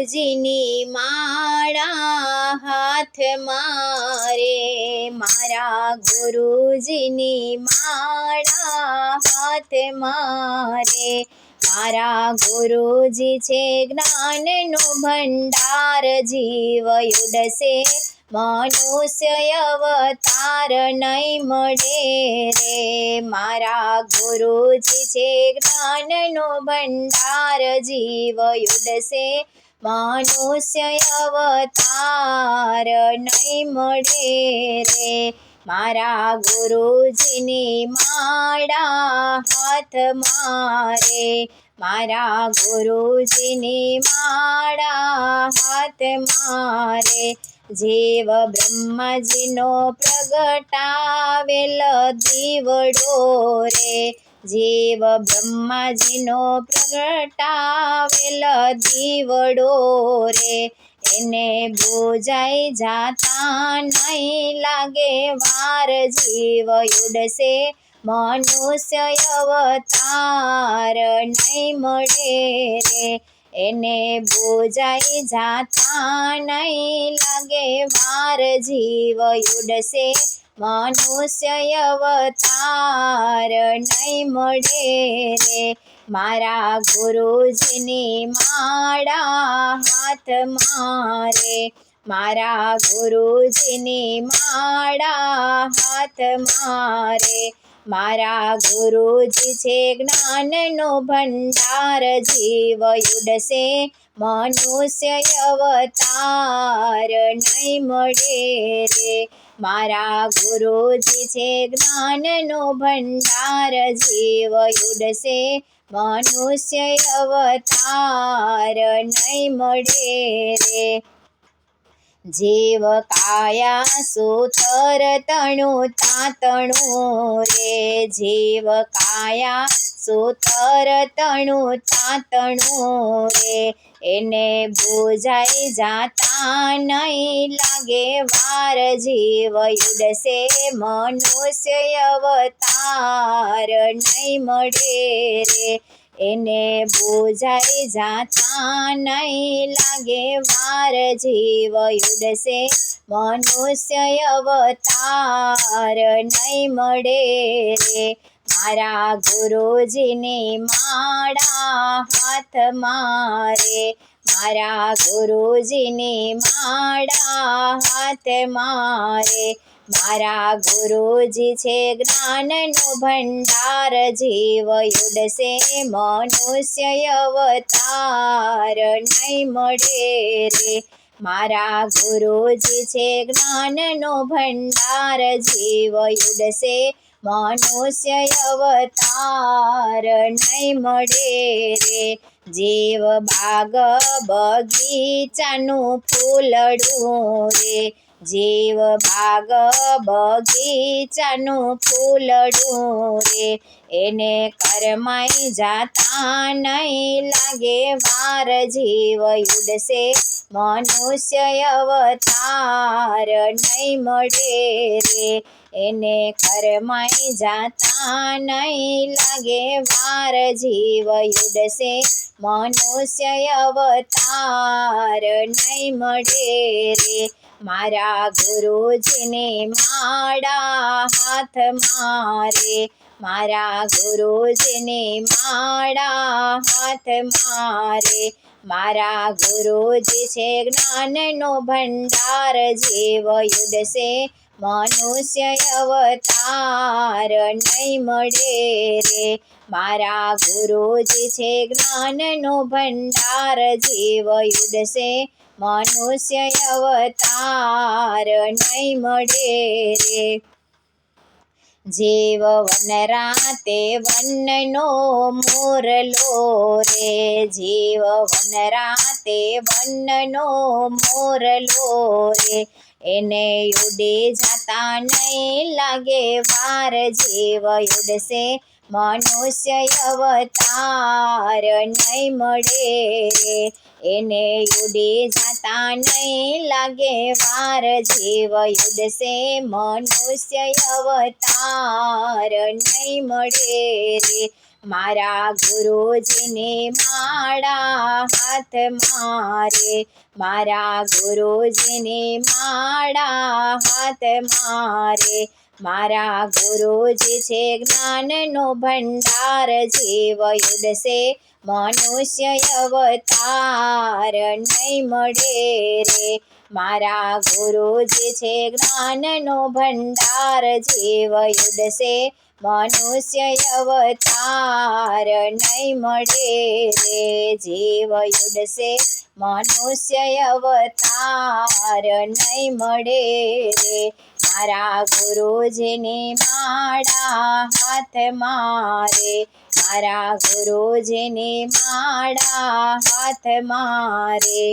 ગુરુજીની માળા હાથમાં રે, મારા ગુરુજીની માળા હાથમાં રે. મારા ગુરુજી છે જ્ઞાનનો ભંડાર, જીવ ઉડશે મનુષ્ય અવતાર નહીં મળે રે. મારા ગુરુજી છે જ્ઞાનનો ભંડાર, જીવ ઉડશે મનુષ્ય અવતાર નહીં મળે રે. મારા ગુરુજીની માળા હાથમાં રે, મારા ગુરુજીની માળા હાથમાં રે. જીવ બ્રહ્માજીનો પ્રગટાવેલ દીવડો રે, જીવ બ્રહ્માજીનો પ્રગટાવેલ દીવડો રે. એને બુજાઈ જાતા નહીં લાગે વાર, જીવ ઉડશે મનુષ્ય અવતાર નહીં મળે રે. એને બુજાઈ જાતા નહીં લાગે વાર, જીવ ઉડશે મનુષ્ય અવતાર નહીં મળે રે. મારા ગુરુજીની માળા હાથમાં રે, મારા ગુરુજીની માળા હાથમાં રે. મારા ગુરુજી છે જ્ઞાનનો ભંડાર, જીવ ઉડશે મનુષ્ય અવતાર નહીં મળે રે. મારા ગુરુજી છે જ્ઞાનનો ભંડાર, જીવ ઉડશે મનુષ્ય અવતાર નહીં મળે રે. જીવ કાયા સૂતર તણું તાતણું રે, જીવ કાયા સૂતર તણું તાતણું રે. એને બુજાઈ જાતા નહીં લાગે વાર, જીવ ઉડશે મનુષ્ય અવતાર નહીં મળે રે. એને બુજાઈ જાતા નહીં લાગે વાર, જીવ ઉડશે મનુષ્ય અવતાર નહીં મળે રે. મારા ગુરુજીની માળા હાથમાં રે, મારા ગુરુજીની માળા હાથમાં રે. મારા ગુરુજી છે જ્ઞાનનો ભંડાર, જીવ ઉડશે મનુષ્ય અવતાર નહીં મળે રે. મારા ગુરુજી છે જ્ઞાનનો ભંડાર, જીવ ઉડશે મનુષ્ય અવતાર નહીં મળે રે. જીવ બાગ બગીચાનું ફૂલડું રે, જીવ બાગ બગીચાનું ફૂલડું રે. એને કરમાઈ જાતા નહીં લાગે વાર, જીવ ઉડશે મનુષ્ય અવતાર નહીં મળે રે. એને કરમાઈ જાતા નહીં લાગે વાર, જીવ ઉડશે મનુષ્ય અવતાર નહીં મળે રે. મારા ગુરુજીની માળા હાથમાં રે, મારા ગુરુજીની માળા હાથમાં રે. મારા ગુરુજી છે જ્ઞાનનો ભંડાર, જીવ ઉડશે મનુષ્ય અવતાર નહીં મળે રે. મારા ગુરુજી છે જ્ઞાનનો ભંડાર, જીવ ઉડશે મનુષ્ય અવતાર નહીં મળે રે. જીવ વનરાતે વનનો મોરલો રે, જીવ વનરાતે વનનો મોરલો રે. એને ઉડી જાતા જાતા નહીં લાગે વાર જીવ ઉડશે મનુષ્ય અવતાર નહીં મળે રે એને ઉડી જાતા નહીં લાગે વાર જીવ ઉડશે મનુષ્ય અવતાર નહીં મળે રે મારા ગુરુજીની માળા હાથ મારે મારા ગુરુજીની માળા હાથ મારે મારા ગુરુજી છે જ્ઞાનનો ભંડાર જીવ ઉડશે મનુષ્ય અવતાર નહીં મળે રે મારા ગુરુજી છે જ્ઞાનનો ભંડાર જીવ ઉડશે મનુષ્ય અવતાર નહીં મળે રે જીવ ઉડશે મનુષ્ય અવતાર નહીં મળે રે મારા ગુરુજીની માળા હાથ મારે મારા ગુરુજીની માળા હાથ મારે